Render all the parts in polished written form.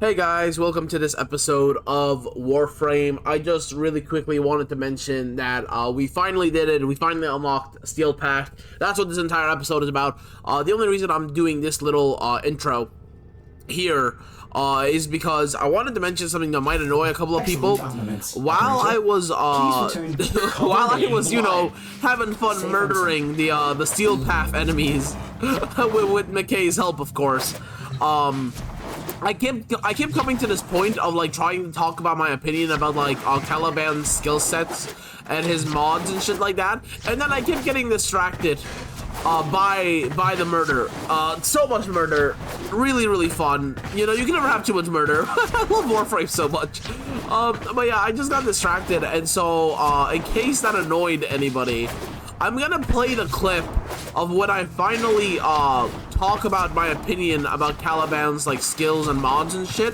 Hey guys, welcome to this episode of Warframe. I just really quickly wanted to mention that we finally did it. We finally unlocked Steel Pact. That's what this entire episode is about. The only reason I'm doing this little intro here is because I wanted to mention something that might annoy a couple of people. While I was you know, having fun murdering the Steel Path enemies with McKay's help, of course. I kept coming to this point of like trying to talk about my opinion about like Caliban's skill sets and his mods and shit like that, and then I kept getting distracted by the murder. So much murder, really fun. You know, you can never have too much murder. I love Warframe so much. But yeah, I just got distracted, and so in case that annoyed anybody, I'm gonna play the clip of when I finally talk about my opinion about Caliban's like skills and mods and shit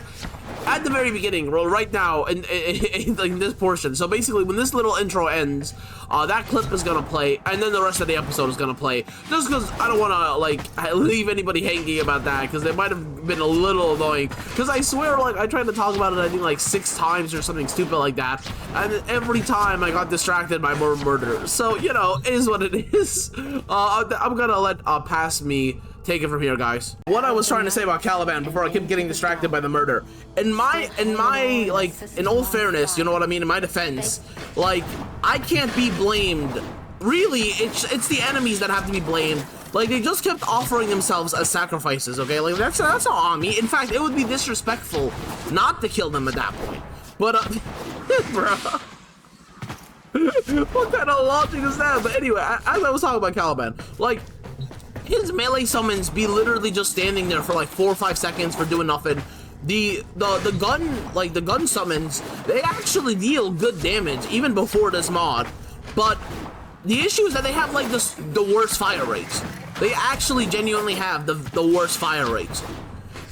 at the very beginning, right now in this portion. So basically, when this little intro ends, that clip is gonna play, and then the rest of the episode is gonna play. Just because I don't want to like leave anybody hanging about that, because it might have been a little annoying. Because I swear, like I tried to talk about it, I think like 6 times or something stupid like that, and every time I got distracted by more murder. So you know, it is what it is. I'm gonna let past me take it from here, guys. What I was trying to say about Caliban before I kept getting distracted by the murder. In my like, in all fairness, you know what I mean, in my defense, like, I can't be blamed. Really, it's the enemies that have to be blamed. Like, they just kept offering themselves as sacrifices, okay? Like, that's not on me. In fact, it would be disrespectful not to kill them at that point. But, bruh. What kind of logic is that? But anyway, as I was talking about Caliban, like, his melee summons be literally just standing there for like 4 or 5 seconds for doing nothing. The gun summons, they actually deal good damage even before this mod. But the issue is that they have like the worst fire rates. They actually genuinely have the worst fire rates.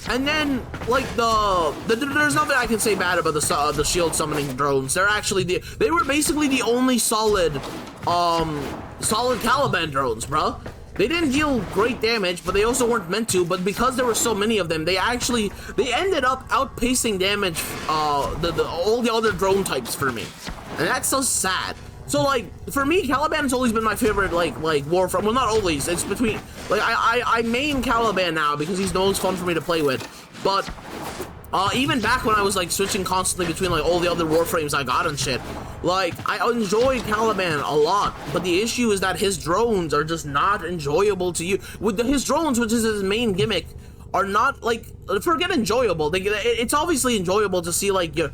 And then like there's nothing I can say bad about the shield summoning drones. They're actually they were basically the only solid Caliban drones, bruh. They didn't deal great damage, but they also weren't meant to. But because there were so many of them, they ended up outpacing damage all the other drone types for me, and that's so sad. So like for me, Caliban's always been my favorite like Warframe. Well, not always. It's between like I main Caliban now because he's the most fun for me to play with. But even back when I was like switching constantly between like all the other Warframes I got and shit, like I enjoy Caliban a lot, but the issue is that his drones are just not enjoyable to you. With his drones, which is his main gimmick, are not like, forget enjoyable. It's obviously enjoyable to see like your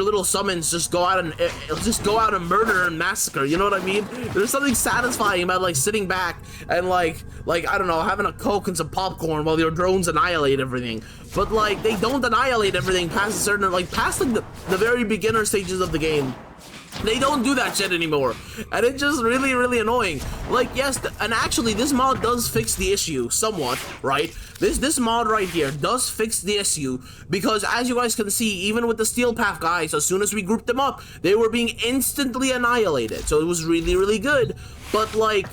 little summons just go out and murder and massacre. You know what I mean? There's something satisfying about like sitting back and like I don't know, having a Coke and some popcorn while your drones annihilate everything. But like they don't annihilate everything past a certain past like the very beginner stages of the game. They don't do that shit anymore, and it's just really annoying. Like, yes, and actually this mod does fix the issue somewhat, right? This mod right here does fix the issue, because as you guys can see, even with the Steel Path guys, as soon as we grouped them up, they were being instantly annihilated. So it was really good. But like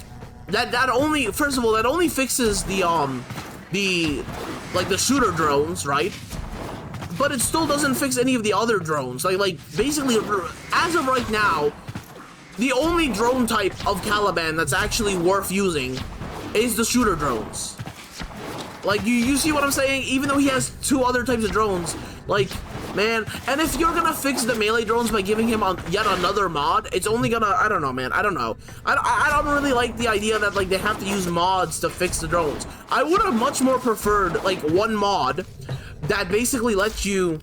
that only, first of all, that only fixes the shooter drones, right? But it still doesn't fix any of the other drones. Like basically, as of right now, the only drone type of Caliban that's actually worth using is the shooter drones. Like, you see what I'm saying? Even though he has 2 other types of drones, like, man. And if you're gonna fix the melee drones by giving him yet another mod, it's only gonna, I don't know, man. I don't know. I don't really like the idea that like they have to use mods to fix the drones. I would have much more preferred like one mod that basically lets you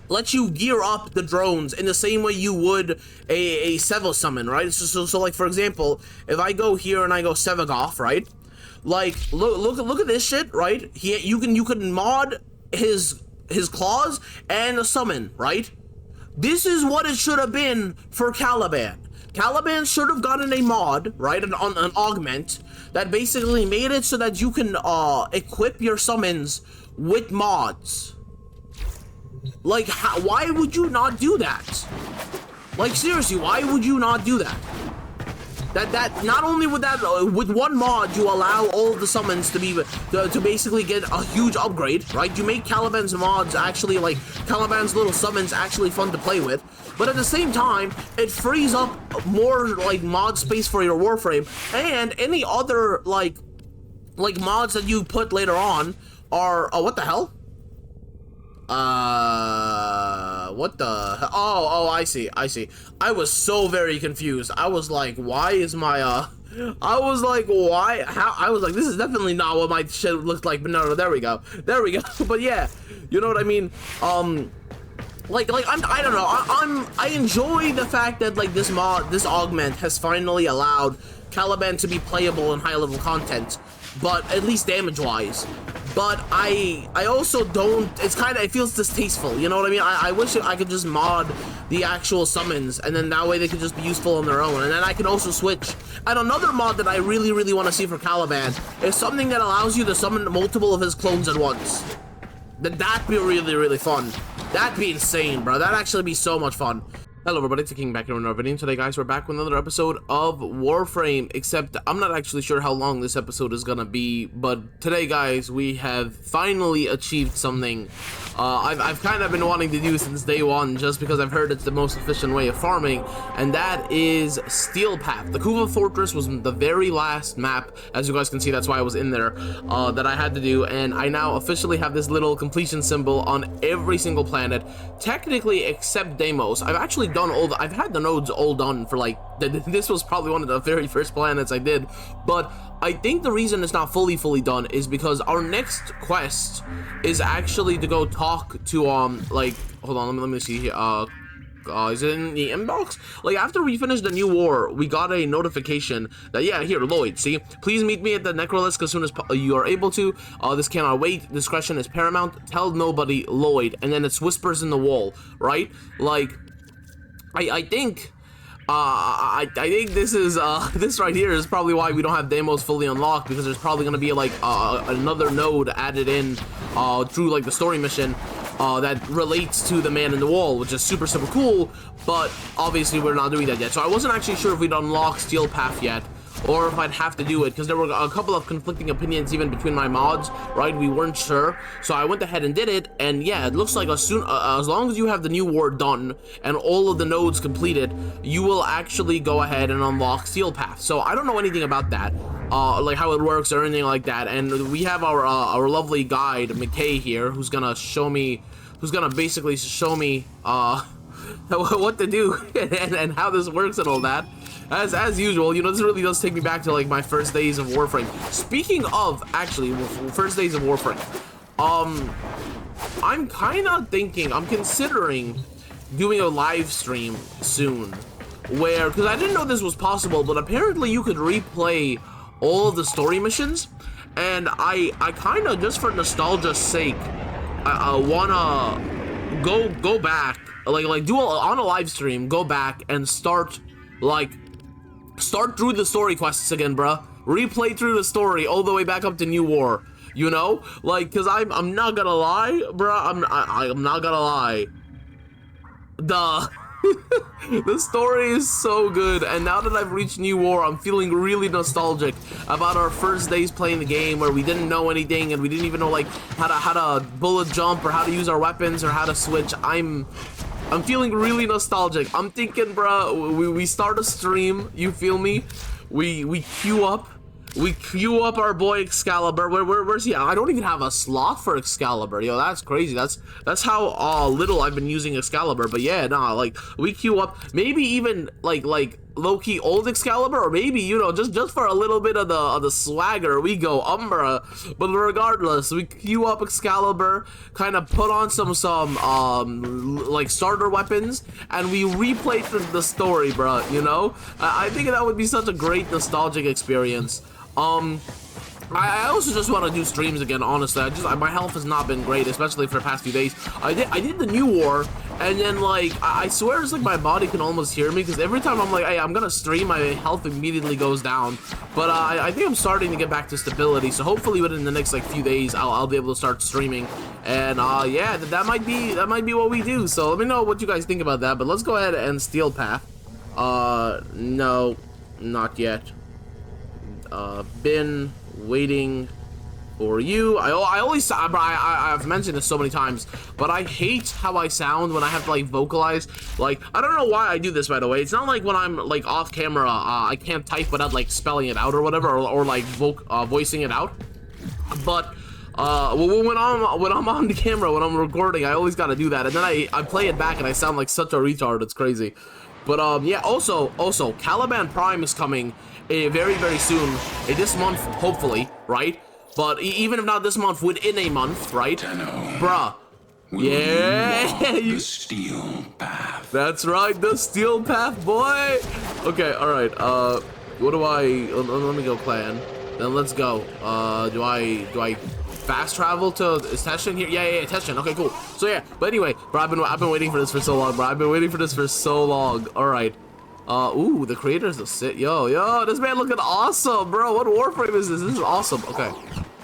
gear up the drones in the same way you would a Sevo summon, right? So like, for example, if I go here and I go Sevagoth, right? Like, look at this shit, right? You can mod his claws and a summon, right? This is what it should have been for Caliban. Caliban should have gotten a mod, right? An augment that basically made it so that you can equip your summons with mods. Like, why would you not do that? Like, seriously, why would you not do that? that not only would that with one mod you allow all of the summons to be to basically get a huge upgrade, right? You make Caliban's mods actually, like Caliban's little summons, actually fun to play with, but at the same time it frees up more like mod space for your Warframe, and any other like mods that you put later on are what the hell? What the? Oh, I see. I was so very confused. I was like, why is my, I was like, why? How? I was like, this is definitely not what my shit looked like, but no, there we go. But yeah, you know what I mean? I don't know. I enjoy the fact that, like, this augment has finally allowed Caliban to be playable in high-level content, but at least damage-wise. But I also don't, it feels distasteful, you know what I mean? I wish I could just mod the actual summons, and then that way they could just be useful on their own, and then I can also switch. And another mod that I really, really want to see for Caliban is something that allows you to summon multiple of his clones at once. That'd be really, really fun. That'd be insane, bro. That'd actually be so much fun. Hello everybody, it's King back here in another video. Today guys, we're back with another episode of Warframe, except I'm not actually sure how long this episode is gonna be, but today guys, we have finally achieved something I've kind of been wanting to do since day one, just because I've heard it's the most efficient way of farming, and that is Steel Path. The Kuva Fortress was the very last map, as you guys can see, that's why I was in there, that I had to do, and I now officially have this little completion symbol on every single planet, technically except Deimos. I've actually done I've had the nodes all done for like, this was probably one of the very first planets I did, but I think the reason it's not fully done is because our next quest is actually to go talk to like, hold on, let me see here, is it in the inbox? Like, after we finished the new war, we got a notification that, yeah, here, Lloyd, see? Please meet me at the Necrolisк as soon as you are able to. This cannot wait. Discretion is paramount. Tell nobody, Lloyd. And then it's whispers in the wall, right? Like, I think this is, this right here is probably why we don't have Deimos fully unlocked, because there's probably gonna be, like, another node added in, through, like, the story mission, that relates to the man in the wall, which is super cool, but obviously we're not doing that yet. So I wasn't actually sure if we'd unlock Steel Path yet, or if I'd have to do it, because there were a couple of conflicting opinions even between my mods, right? We weren't sure, so I went ahead and did it, and yeah, it looks like as long as you have the new war done and all of the nodes completed, you will actually go ahead and unlock Steel Path. So I don't know anything about that, like how it works or anything like that, and we have our lovely guide McKay here, who's gonna basically show me what to do and how this works and all that. As usual, you know, this really does take me back to, like, my first days of Warframe. Speaking of, actually, first days of Warframe, I'm kind of thinking, I'm considering doing a live stream soon, where, because I didn't know this was possible, but apparently you could replay all of the story missions, and I kind of, just for nostalgia's sake, I wanna go back, like do on a live stream, go back and start through the story quests again, bruh. Replay through the story all the way back up to New War, you know? Like, cause I'm not gonna lie, bruh, I'm not gonna lie. The story is so good, and now that I've reached New War, I'm feeling really nostalgic about our first days playing the game, where we didn't know anything, and we didn't even know, like, how to bullet jump, or how to use our weapons, or how to switch. I'm feeling really nostalgic. I'm thinking, bro, we start a stream, you feel me? We queue up our boy Excalibur. Where's he? I don't even have a slot for Excalibur. Yo, that's crazy. That's how little I've been using Excalibur. But yeah, nah, like, we queue up, maybe even like low-key old Excalibur, or maybe, you know, just for a little bit of the swagger, we go Umbra. But regardless, we queue up Excalibur, kind of put on some like starter weapons, and we replay through the story, bro, you know? I think that would be such a great nostalgic experience. I also just want to do streams again, honestly. My health has not been great, especially for the past few days. I did the new war, and then, like, I swear it's like my body can almost hear me, because every time I'm like, hey, I'm gonna stream, my health immediately goes down. But I think I'm starting to get back to stability, so hopefully within the next, like, few days, I'll be able to start streaming. And yeah, that might be what we do. So let me know what you guys think about that. But let's go ahead and Steel Path. No. Not yet. Been waiting for you. I always, I've mentioned this so many times, but I hate how I sound when I have to like vocalize. Like, I don't know why I do this, by the way. It's not like when I'm like off camera, I can't type without like spelling it out or whatever, or like voicing it out. But when I'm on the camera, when I'm recording, I always gotta do that, and then I play it back and I sound like such a retard. It's crazy. But yeah, also Caliban Prime is coming very, very soon, this month, hopefully, right? But even if not this month, within a month, right? Bruh. Yeah. The steel path. That's right, the steel path, boy. Okay, all right. What do I? Let me go clan. Then let's go. Do I fast travel to Teshin here? Yeah, Teshin. Okay, cool. So yeah, but anyway, bro, I've been waiting for this for so long, bro. I've been waiting for this for so long. All right. Ooh, the creators of Sit. Yo, this man looking awesome, bro. What Warframe is this? This is awesome. Okay.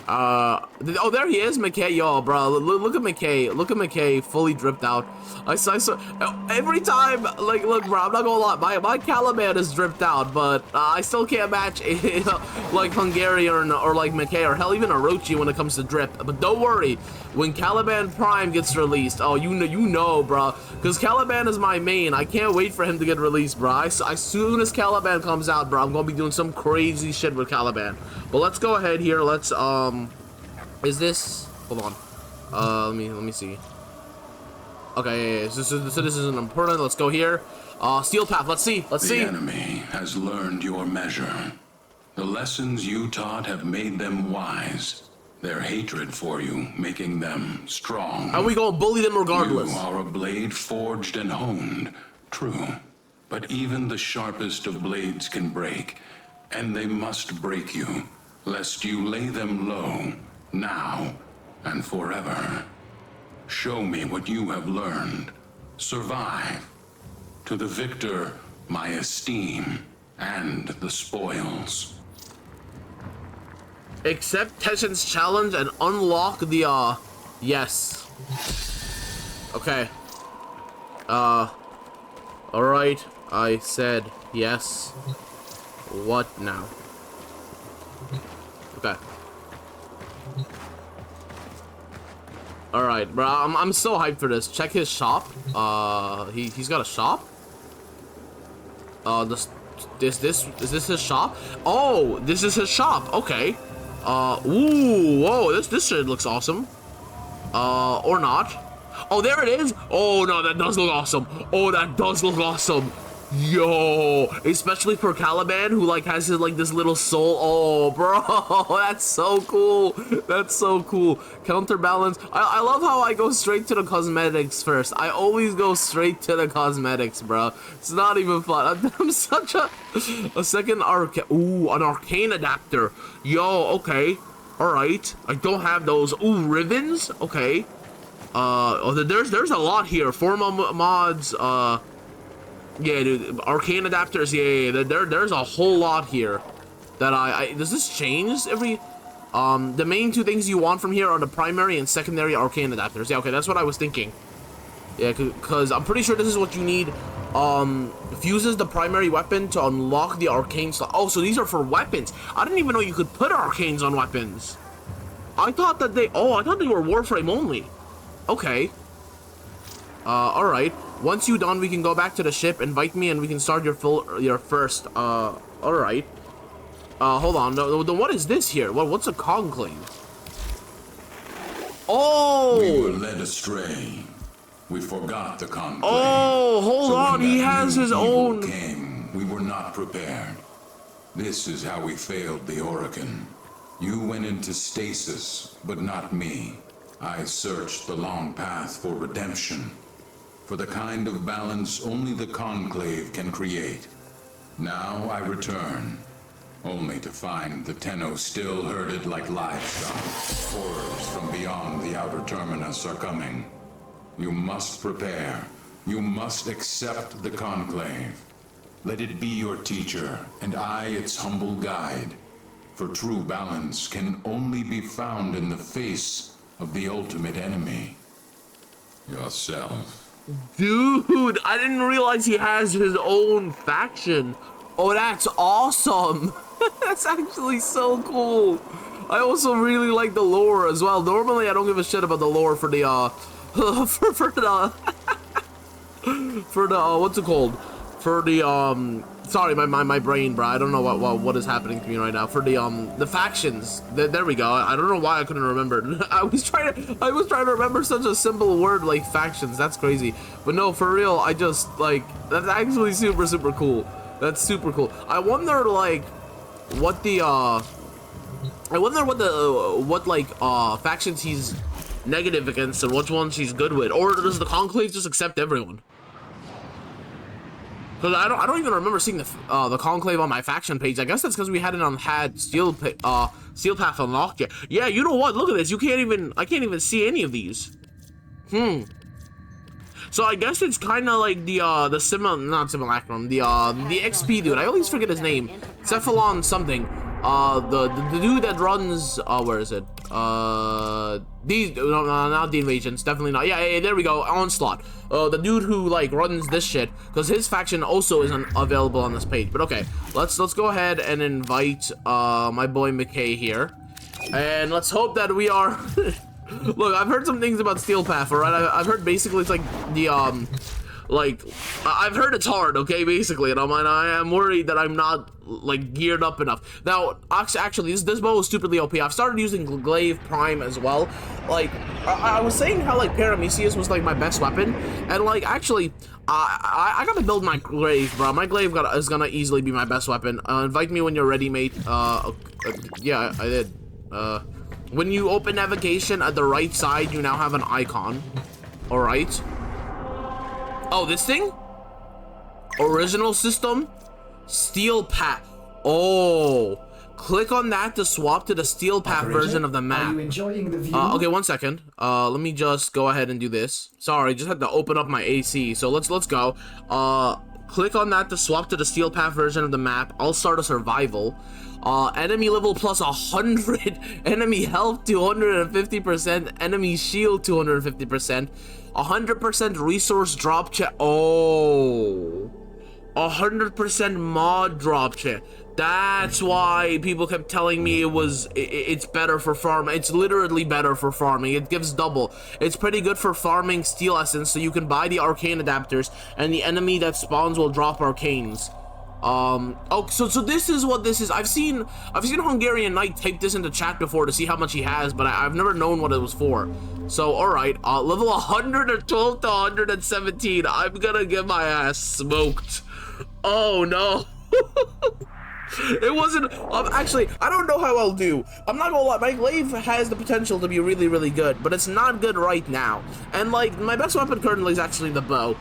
Oh, there he is, McKay. Yo, bro, look at McKay. Look at McKay, fully dripped out. I saw every time. Like, look, bro, I'm not gonna lie. My Caliban is dripped out, but I still can't match like Hungarian or like McKay or hell even Orochi when it comes to drip. But don't worry, when Caliban Prime gets released, oh, you know, bro, because Caliban is my main. I can't wait for him to get released, bro. As soon as Caliban comes out, bro, I'm gonna be doing some crazy shit with Caliban. But let's go ahead here. Let's is this? Hold on. Let me see. Okay, yeah. So this isn't important. Let's go here. Steel path. Let's see. The enemy has learned your measure. The lessons you taught have made them wise. Their hatred for you making them strong. And we gonna bully them regardless. You are a blade forged and honed. True. But even the sharpest of blades can break. And they must break you, lest you lay them low, now and forever. Show me what you have learned. Survive. To the victor, my esteem and the spoils. Accept Teshin's challenge and unlock the, yes. Okay. Alright, I said yes. What now? Okay. Alright, bro, I'm so hyped for this. Check his shop. He's got a shop? Is this his shop? Oh, this is his shop. Okay. Ooh, whoa, this shit looks awesome. Or not. Oh, there it is. Oh, no, that does look awesome. Oh, that does look awesome. Yo, especially for Caliban, who like has his like this little soul. Oh, bro, that's so cool. That's so cool. Counterbalance. I love how I go straight to the cosmetics first. I always go straight to the cosmetics, bro. It's not even fun. I'm such a second an arcane adapter. Yo, okay, all right. I don't have those. Ooh, ribbons. Okay. Oh, there's a lot here. Formal mods. Yeah, dude, arcane adapters, yeah, there's a whole lot here that does this change every, the main two things you want from here are the primary and secondary arcane adapters. Yeah, okay, that's what I was thinking. Yeah, because I'm pretty sure this is what you need, fuses the primary weapon to unlock the arcane slot. Oh, so these are for weapons. I didn't even know you could put arcanes on weapons. I thought they were Warframe only. Okay. Alright. Once you're done, we can go back to the ship, invite me, and we can start your first, alright. Hold on, what is this here? What's a conclave? Oh! We were led astray. We forgot the conclave. Oh, hold on, he has his own... We were not prepared. This is how we failed the Oracle. You went into stasis, but not me. I searched the long path for redemption. For the kind of balance only the Conclave can create. Now I return, only to find the Tenno still herded like livestock. Horrors from beyond the outer terminus are coming. You must prepare. You must accept the Conclave. Let it be your teacher, and I its humble guide. For true balance can only be found in the face of the ultimate enemy. Yourself. Dude, I didn't realize he has his own faction. Oh, that's awesome. That's actually so cool. I also really like the lore as well. Normally, I don't give a shit about the lore for the, for the, what's it called? For the, sorry, my brain, bro. I don't know what is happening to me right now. For the factions. There we go. I don't know why I couldn't remember. I was trying to remember such a simple word like factions. That's crazy. But no, for real, I just, like, that's actually super, super cool. That's super cool. I wonder, like, what the, factions he's negative against and which ones he's good with. Or does the Conclave just accept everyone? Because I don't even remember seeing the Conclave on my faction page. I guess that's because we hadn't had Steel Path unlocked yet. Yeah, you know what? Look at this. I can't even see any of these. So I guess it's kind of like the simulacrum, the XP dude. I always forget his name. Cephalon something. The dude that runs, where is it? Not the invasions, definitely not. Yeah, there we go, Onslaught. The dude who, like, runs this shit, because his faction also isn't available on this page. But okay, let's go ahead and invite, my boy McKay here. And let's hope that we are... Look, I've heard some things about Steel Path, alright? I've heard basically it's like the, I've heard it's hard, okay, basically, and I am worried that I'm not, like, geared up enough. Now, actually, this bow is stupidly OP. I've started using Glaive Prime as well. Like, I was saying how, like, Paramecius was, like, my best weapon, and, like, actually, I gotta build my Glaive, bro. My Glaive is gonna easily be my best weapon. Invite me when you're ready, mate. Yeah, I did. When you open navigation at the right side, you now have an icon. Alright. Oh, this thing? Original system? Steel Path. Oh. Click on that to swap to the Steel Path version of the map. Are you enjoying the view? Okay, one second. Let me just go ahead and do this. Sorry, just had to open up my AC. So let's go. Click on that to swap to the Steel Path version of the map. I'll start a survival. Enemy level plus 100, enemy health 250%, enemy shield 250%, 100% resource drop check. Oh, 100% mod drop check. That's why people kept telling me it's better for farming. It's literally better for farming. It gives double. It's pretty good for farming steel essence, so you can buy the arcane adapters, and the enemy that spawns will drop arcanes. Oh, so this is what this is. I've seen Hungarian Knight type this into chat before to see how much he has, but I've never known what it was for. So, alright, level 112 to 117. I'm gonna get my ass smoked. Oh, no. It wasn't, actually, I don't know how I'll do. I'm not gonna lie, my Glaive has the potential to be really, really good, but it's not good right now. And, like, my best weapon currently is actually the bow.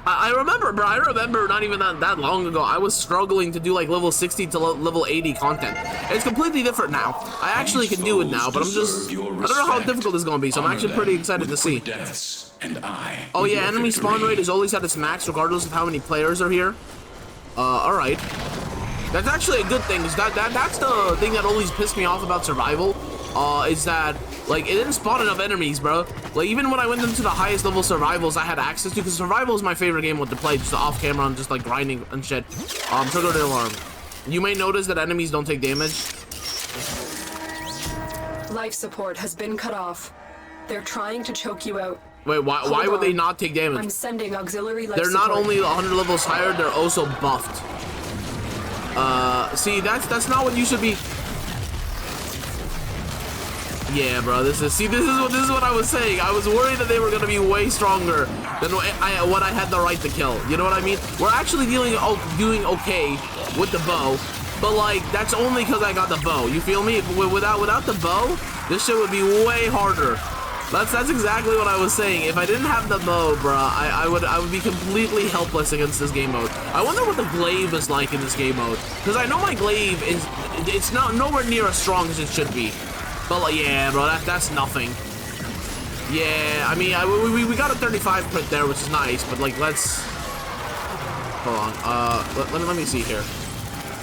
I remember, bro, not even that long ago, I was struggling to do, like, level 60 to level 80 content. It's completely different now. I actually can do it now, but I don't know how difficult it's gonna be, so I'm actually pretty excited to see. Oh yeah, enemy spawn rate is always at its max, regardless of how many players are here. Alright. That's actually a good thing, 'cause that's the thing that always pissed me off about survival, is that, like, it didn't spawn enough enemies, bro. Like, even when I went into the highest level survivals I had access to, because survival is my favorite game to play, just off camera and just, like, grinding and shit. Trigger the alarm. You may notice that enemies don't take damage. Life support has been cut off. They're trying to choke you out. Wait, why would they not take damage? I'm sending auxiliary life They're support. not only 100 levels higher, they're also buffed. See, that's not what you should be. Yeah, bro, this is what I was saying. I was worried that they were gonna be way stronger than what I had the right to kill. You know what I mean? We're actually doing okay with the bow, but, like, that's only because I got the bow. You feel me? Without the bow, this shit would be way harder. That's exactly what I was saying. If I didn't have the bow, bruh, I would be completely helpless against this game mode. I wonder what the Glaive is like in this game mode, because I know my Glaive it's not nowhere near as strong as it should be. But, like, yeah, bro, that's nothing. Yeah, I mean, we got a 35 crit there, which is nice, but, like, let's... Hold on, let me see here.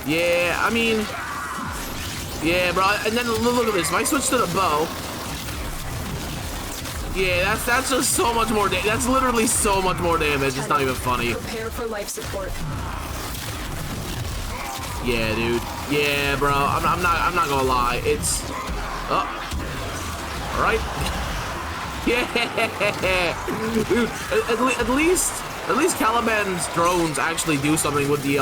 Yeah, I mean... Yeah, bro, and then look at this. If I switch to the bow... Yeah, that's just so much more damage. That's literally so much more damage. It's not even funny. Prepare for life support. Yeah, dude. Yeah, bro. I'm not gonna lie. It's. Oh. All right. Yeah. Dude. At least Caliban's drones actually do something with the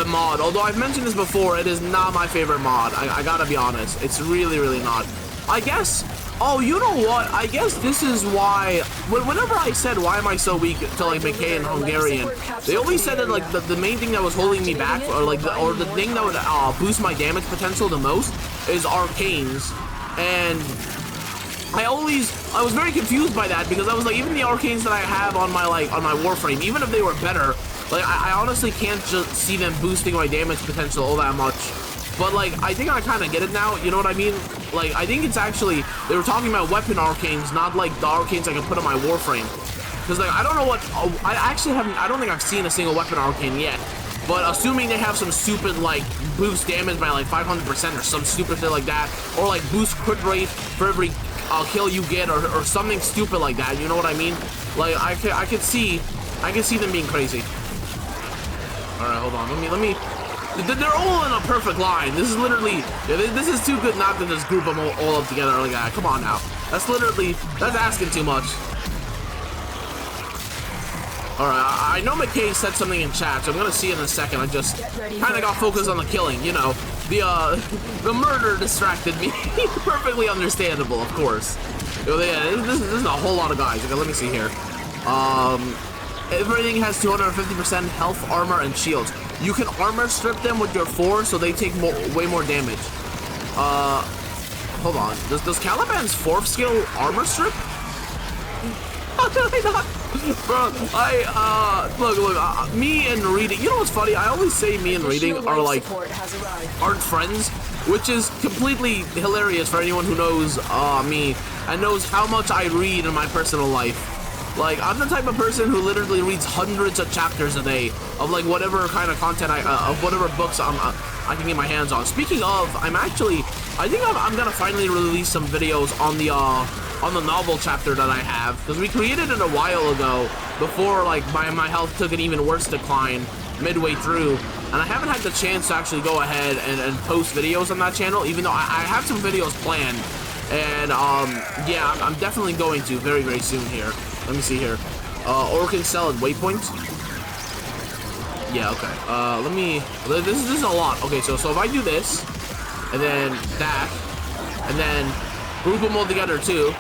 mod. Although I've mentioned this before, it is not my favorite mod. I gotta be honest. It's really not. I guess. Oh, you know what? I guess this is why. Whenever I said why am I so weak to like McKay and Hungarian, they always said that like the main thing that was holding me back, or the thing that would boost my damage potential the most, is arcanes. And I was very confused by that, because I was like, even the arcanes that I have on my Warframe, even if they were better, like I honestly can't just see them boosting my damage potential all that much. But like, I think I kind of get it now, you know what I mean? Like, I think it's actually, they were talking about weapon arcanes, not like the arcanes I can put on my Warframe. Because like, I don't know what, I don't think I've seen a single weapon arcane yet. But assuming they have some stupid like boost damage by like 500% or some stupid shit like that, or like boost crit rate for every kill you get, or something stupid like that, you know what I mean? Like, I could see them being crazy. Alright, hold on, let me, they're all in a perfect line. This is literally, this is too good not to just group them all up together like that. Come on now. That's asking too much. Alright, I know McKay said something in chat, so I'm gonna see it in a second. I just kind of got focused on the killing, you know. The murder distracted me. Perfectly understandable, of course. Yeah, this is a whole lot of guys. Okay, let me see here. Everything has 250% health, armor, and shields. You can armor strip them with your 4, so they take way more damage. Hold on. Does Caliban's 4th skill armor strip? How did I not? Bro, look, me and reading, you know what's funny? I always say me and reading are like, aren't friends, which is completely hilarious for anyone who knows me and knows how much I read in my personal life. Like, I'm the type of person who literally reads hundreds of chapters a day of like whatever kind of content of whatever books I can get my hands on. Speaking of, I think I'm gonna finally release some videos on the novel chapter that I have, because we created it a while ago, before like my health took an even worse decline midway through, and I haven't had the chance to actually go ahead and post videos on that channel, even though I have some videos planned. And yeah, I'm definitely going to very soon here. Let me see here. Orcan cell and waypoint. Yeah, okay. This is a lot. Okay, so if I do this, and then that, and then group them all together too.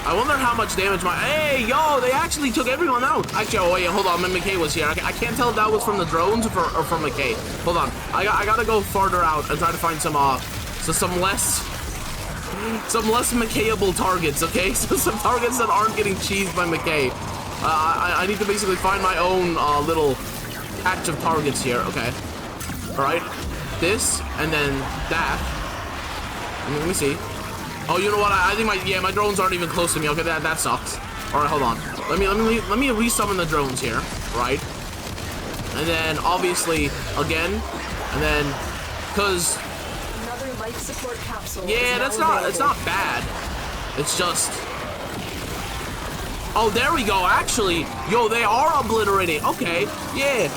I wonder how much damage hey, yo, they actually took everyone out. Actually, oh wait, hold on, McKay was here. I can't tell if that was from the drones or from McKay. Hold on, I gotta go farther out and try to find some less McKayable targets, okay? So some targets that aren't getting cheesed by McKay. I need to basically find my own little patch of targets here, okay? Alright, this, and then that. Let me see. Oh, you know what? I think my drones aren't even close to me. Okay, that sucks. All right, hold on. Let me resummon the drones here, right? And then obviously again, and then because another life support capsule. Yeah, it's not bad. It's just. Oh, there we go. Actually, yo, they are obliterating. Okay, yeah.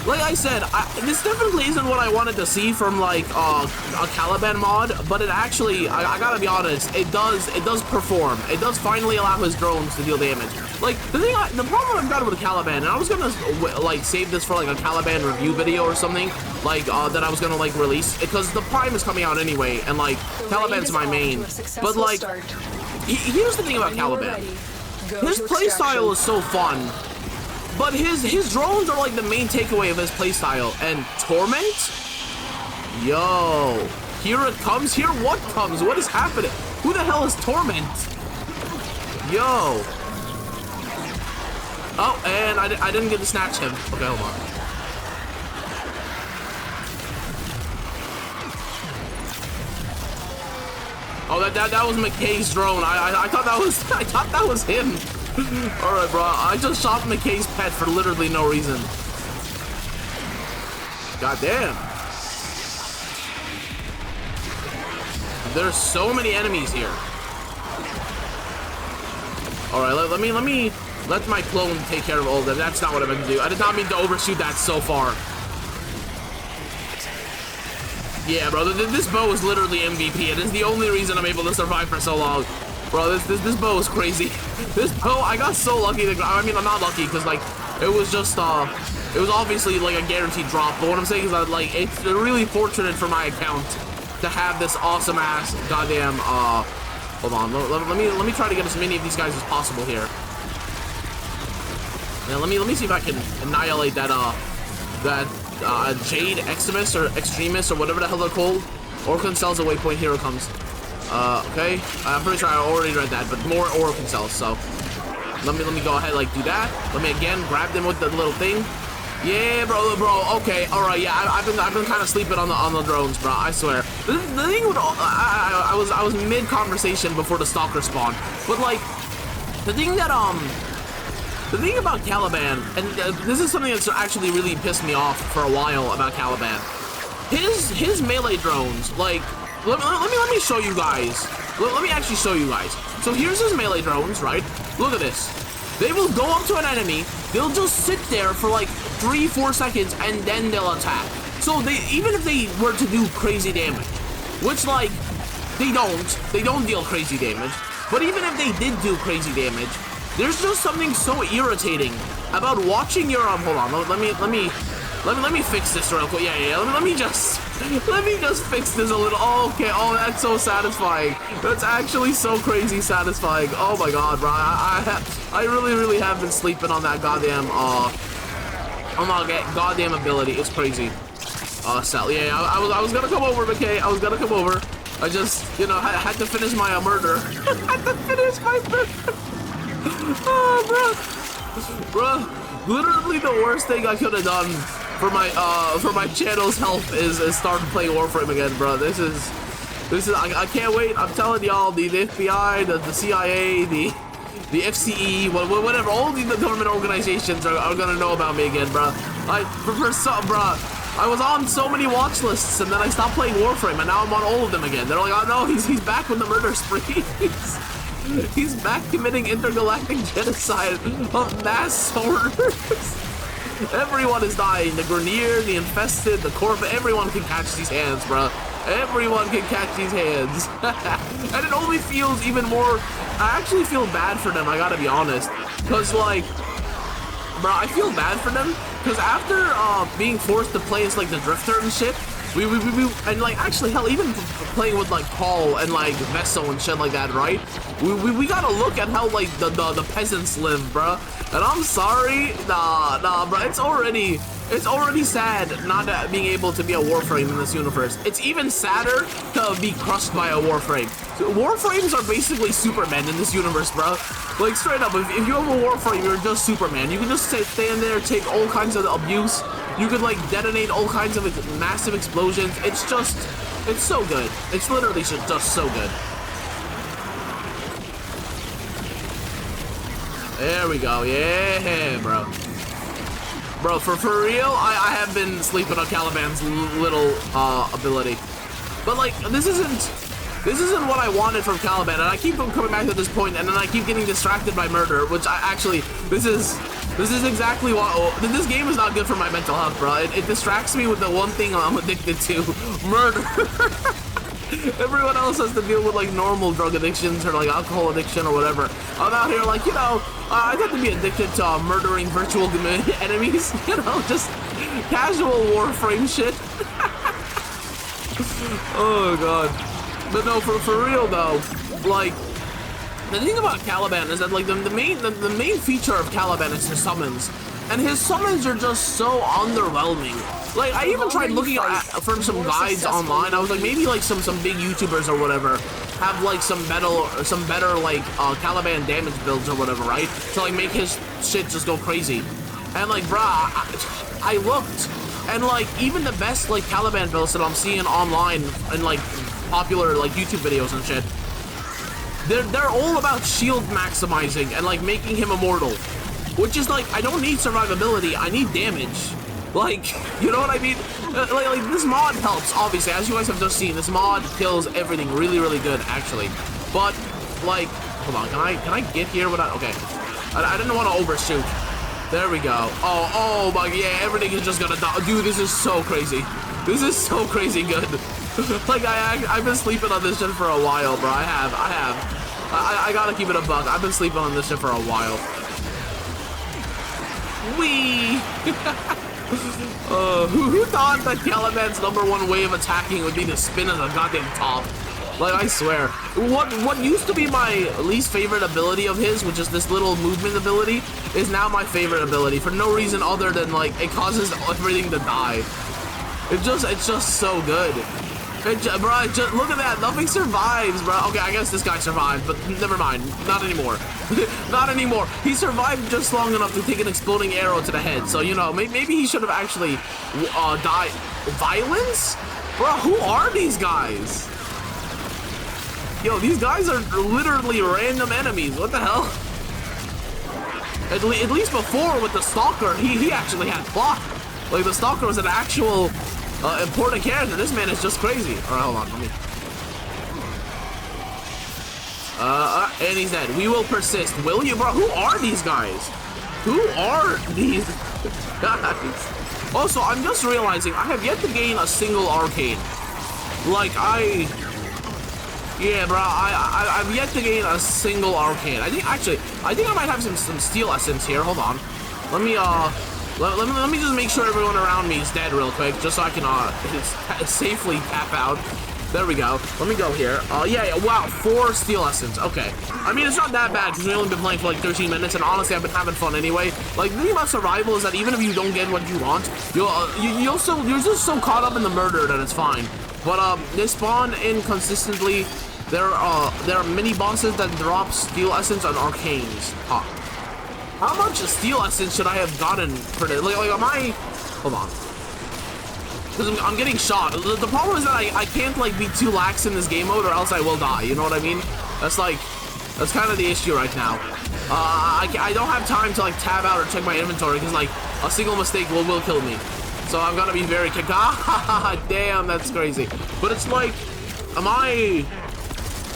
Like I said, this definitely isn't what I wanted to see from like a Caliban mod, but it actually, I gotta be honest, it does perform. It does finally allow his drones to deal damage. Like the problem I've got with Caliban, and I was gonna like save this for like a Caliban review video or something, like that I was gonna like release, because the Prime is coming out anyway, and like Caliban's my main. But like, here's the thing about Caliban, his playstyle is so fun. But his drones are like the main takeaway of his playstyle. And Torment? Yo. Here it comes. Here what comes? What is happening? Who the hell is Torment? Yo. Oh, and I didn't get to snatch him. Okay, hold on. Oh, that was McKay's drone. I thought that was him. Alright, bro, I just shot McKay's pet for literally no reason. God damn. There's so many enemies here. Alright, let my clone take care of all of them. That's not what I meant to do. I did not mean to overshoot that so far. Yeah, bro, this bow is literally MVP. It is the only reason I'm able to survive for so long. Bro, this bow is crazy. This bow, I got so lucky. I mean, I'm not lucky because, like, it was just, it was obviously, like, a guaranteed drop. But what I'm saying is that, like, it's really fortunate for my account to have this awesome-ass goddamn, hold on. Let me try to get as many of these guys as possible here. Yeah, let me see if I can annihilate that, Jade Extremist or Extremist or whatever the hell they're called. Orcan Cells, a waypoint, hero comes. Okay. I'm pretty sure I already read that, but more Orcan Cells, so let me go ahead, like, do that. Let me again grab them with the little thing. Yeah, bro, okay, alright, yeah, I've been kind of sleeping on the drones, bro, I swear. The thing with I was mid-conversation before the stalker spawn, but, like, the thing about Caliban, and this is something that's actually really pissed me off for a while about Caliban. His melee drones, like, let me show you guys. Let me actually show you guys. So here's his melee drones, right? Look at this. They will go up to an enemy, they'll just sit there for like 3-4 seconds, and then they'll attack. So even if they were to do crazy damage, which, like, they don't deal crazy damage, but even if they did do crazy damage, there's just something so irritating about watching your hold on, let me fix this real quick. Yeah. Let me just fix this a little. Oh, okay. Oh, that's so satisfying. That's actually so crazy satisfying. Oh my god, bro. I really have been sleeping on that goddamn goddamn ability. It's crazy. Cell. Yeah. I was gonna come over, McKay. I was gonna come over. I just, you know, had to finish my murder. Had to finish my murder. Oh, bro. Literally the worst thing I could have done for my channel's health is start playing Warframe again, bro. This is I can't wait. I'm telling y'all, the FBI, the CIA, the FCE, whatever, all the government organizations are gonna know about me again, bro. Bro, I was on so many watch lists, and then I stopped playing Warframe, and now I'm on all of them again. They're like, oh no, he's back with the murder spree. He's back committing intergalactic genocide of mass orders. Everyone is dying. The Grenier, the Infested, the Corp, everyone can catch these hands, bro. Everyone can catch these hands. And it only feels even more... I actually feel bad for them, I gotta be honest. Because, like... Bro, I feel bad for them. Because after being forced to play as, like, the Drifter and shit, we and, like, actually, hell, even playing with, like, Paul and, like, Vesso and shit like that, right? We gotta look at how, like, the peasants live, bruh. And I'm sorry, nah, bro. It's already sad not being able to be a Warframe in this universe. It's even sadder to be crushed by a Warframe. So Warframes are basically Superman in this universe, bro. Like, straight up, if you have a Warframe, you're just Superman. You can just stand there, take all kinds of abuse. You could, like, detonate all kinds of massive explosions. It's so good. It's literally just so good. There we go. Yeah, bro. Bro, for real, I have been sleeping on Caliban's little ability. But, like, this isn't what I wanted from Caliban, and I keep coming back to this point, and then I keep getting distracted by murder, which this is exactly what... this game is not good for my mental health, bro. It distracts me with the one thing I'm addicted to. Murder. Everyone else has to deal with, like, normal drug addictions or, like, alcohol addiction or whatever. I'm out here, like, you know, I got to be addicted to murdering virtual enemies, you know, just casual Warframe shit. Oh, God. But no, for real, though, like, the thing about Caliban is that, like, the main feature of Caliban is his summons. And his summons are just so underwhelming. Like, I even tried looking for some guides online. I was like, maybe, like, some big YouTubers or whatever have, like, some better, like, Caliban damage builds or whatever, right? To, like, make his shit just go crazy. And, like, bruh, I looked, and, like, even the best, like, Caliban builds that I'm seeing online and, like, popular, like, YouTube videos and shit, they're all about shield maximizing and, like, making him immortal. Which is, like, I don't need survivability, I need damage. Like, you know what I mean? Like, this mod helps, obviously. As you guys have just seen, this mod kills everything really, really good, actually. But, like, hold on, can I get here without... Okay. I didn't want to overshoot. There we go. Oh my, yeah, everything is just gonna die. Dude, this is so crazy. This is so crazy good. Like, I've been sleeping on this shit for a while, bro. I have. I gotta keep it a buck. I've been sleeping on this shit for a while. Wee! Who thought that Caliban's #1 way of attacking would be to spin at the goddamn top? Like, I swear. What used to be my least favorite ability of his, which is this little movement ability, is now my favorite ability for no reason other than, like, it causes everything to die. It's just so good. Bro, look at that. Nothing survives, bro. Okay, I guess this guy survived, but never mind. Not anymore. Not anymore. He survived just long enough to take an exploding arrow to the head. So, you know, maybe he should have actually died. Violence? Bro, who are these guys? Yo, these guys are literally random enemies. What the hell? At least before with the Stalker, he actually had plot. Like, the Stalker was an actual important character. This man is just crazy. Alright, hold on. Let me... and he's dead. We will persist. Will you, bro? Who are these guys? Who are these guys? Also, I'm just realizing I have yet to gain a single arcane. Like, yeah, bro, I've yet to gain a single arcane. I think I might have some steel essence here. Hold on. Let me just make sure everyone around me is dead real quick, just so I can safely tap out. There we go. Let me go here. Yeah, wow, 4 steel essence. Okay. I mean, it's not that bad because we've only been playing for like 13 minutes, and honestly, I've been having fun anyway. Like, the thing about survival is that even if you don't get what you want, you're just so caught up in the murder that it's fine. But they spawn in consistently. There are mini bosses that drop steel essence and arcanes. Huh. How much steel essence should I have gotten for this? Like am I... Hold on. Because I'm getting shot. The problem is that I can't, like, be too lax in this game mode or else I will die. You know what I mean? That's kind of the issue right now. I don't have time to, like, tab out or check my inventory because, like, a single mistake will kill me. So I'm gonna be very... Damn, that's crazy. But it's like... Am I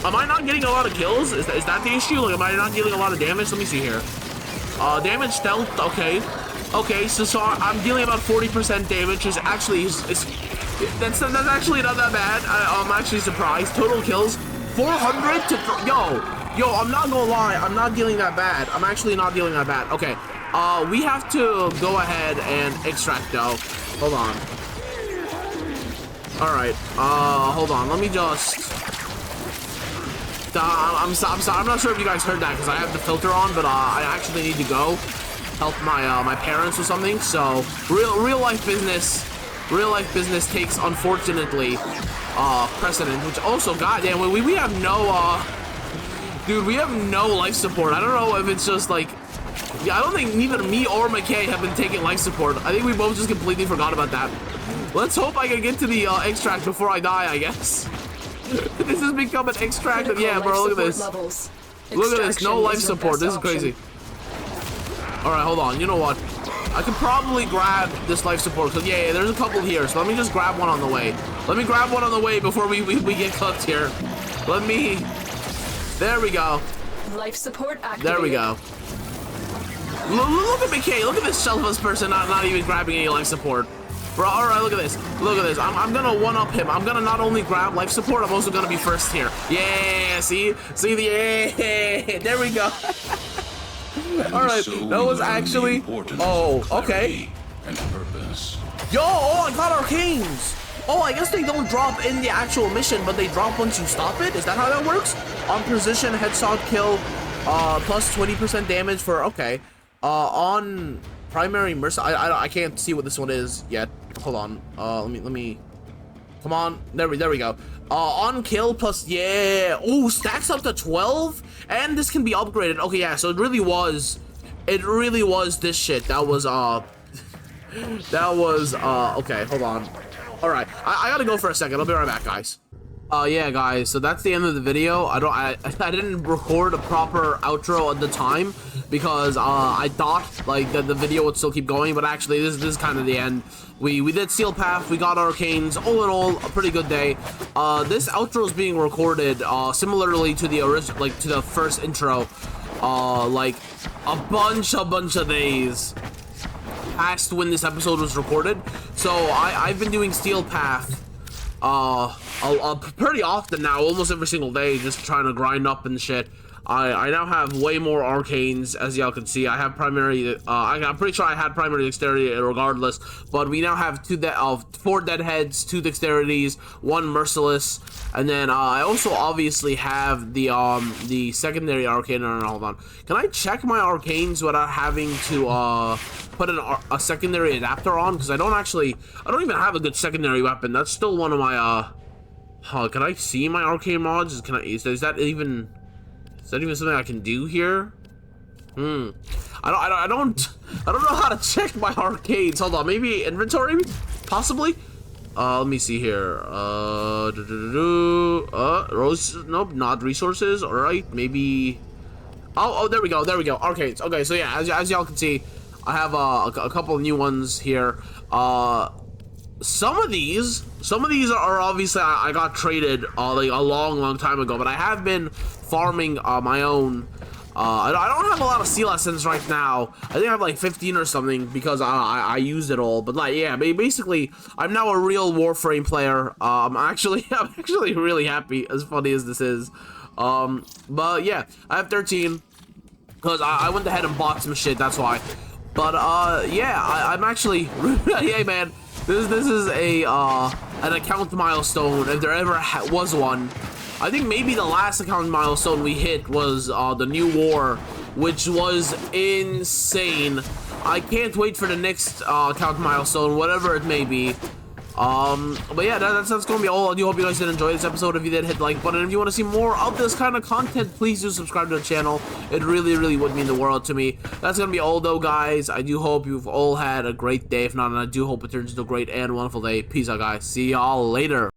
not getting a lot of kills? Is that the issue? Like, am I not dealing a lot of damage? Let me see here. Damage stealth, okay. Okay, so I'm dealing about 40% damage, is actually, that's actually not that bad. I'm actually surprised. Total kills, 400 to, yo, I'm not gonna lie, I'm not dealing that bad. I'm actually not dealing that bad. Okay, we have to go ahead and extract though. Hold on. Alright, hold on, let me just... I'm sorry, I'm not sure if you guys heard that because I have the filter on, but I actually need to go help my parents or something. So real life business takes, unfortunately, precedent. Which also, goddamn, we have no dude, we have no life support. I don't know if it's just like, yeah, I don't think neither me or McKay have been taking life support. I think we both just completely forgot about that. Let's hope I can get to the extract before I die, I guess. This has become an extract. Yeah, bro, look at this. Look at this, no life support. This is crazy. Alright, hold on. You know what? I could probably grab this life support, because, yeah, there's a couple here, so let me just grab one on the way. Let me grab one on the way before we get cooked here. Let me... There we go. Life support activated. There we go. Look at McKay. Look at this selfless person not even grabbing any life support. Bro, alright, look at this. Look at this. I'm gonna one-up him. I'm gonna not only grab life support, I'm also gonna be first here. Yeah, see the, yeah, there we go. Alright, that was actually, oh, okay. And purpose. Yo, oh, I got arcanes. Oh, I guess they don't drop in the actual mission, but they drop once you stop it. Is that how that works? On precision, headshot kill, plus 20% damage for, okay. On primary mercy, I can't see what this one is yet. Hold on. Let me. Come on. There we go. On kill plus, yeah. Oh, stacks up to 12, and this can be upgraded. Okay, yeah. So it really was this shit. That was okay. Hold on. All right. I gotta go for a second. I'll be right back, guys. Yeah, guys. So that's the end of the video. I didn't record a proper outro at the time because I thought like that the video would still keep going, but actually this is kind of the end. We did Steel Path, we got Arcanes, all in all, a pretty good day. This outro is being recorded similarly to the original, like to the first intro, like a bunch of days past when this episode was recorded. So I've been doing Steel Path pretty often now, almost every single day, just trying to grind up and shit. I now have way more arcanes, as y'all can see. I have primary, I'm pretty sure I had primary dexterity regardless, but we now have 4 deadheads, 2 dexterities, 1 merciless, and then I also obviously have the secondary arcane. No, hold on. Can I check my arcanes without having to put a secondary adapter on? Because I don't even have a good secondary weapon. That's still one of my can I see my arcane mods? Is that even something I can do here? I don't know how to check my arcades. Hold on, maybe inventory, possibly. Let me see here. Nope, not resources. All right, maybe. Oh, there we go. Arcades. Okay, so yeah, as y'all can see, I have a couple of new ones here. Some of these are obviously I got traded like a long time ago, but I have been farming my own. I don't have a lot of sea lessons right now. I think I have like 15 or something because I used it all. But like, yeah, basically I'm now a real Warframe player. I'm actually really happy, as funny as this is. But yeah, I have 13 because I went ahead and bought some shit. That's why. But yeah, I'm actually hey man. This is an account milestone, if there ever was one. I think maybe the last account milestone we hit was the new war, which was insane. I can't wait for the next account milestone, whatever it may be. But yeah, that's gonna be all. I do hope you guys did enjoy this episode. If you did, hit the like button. If you want to see more of this kind of content, please do subscribe to the channel. It really would mean the world to me. That's gonna be all though, guys. I do hope you've all had a great day. If not, and I do hope it turns into a great and wonderful day. Peace out, guys. See y'all later.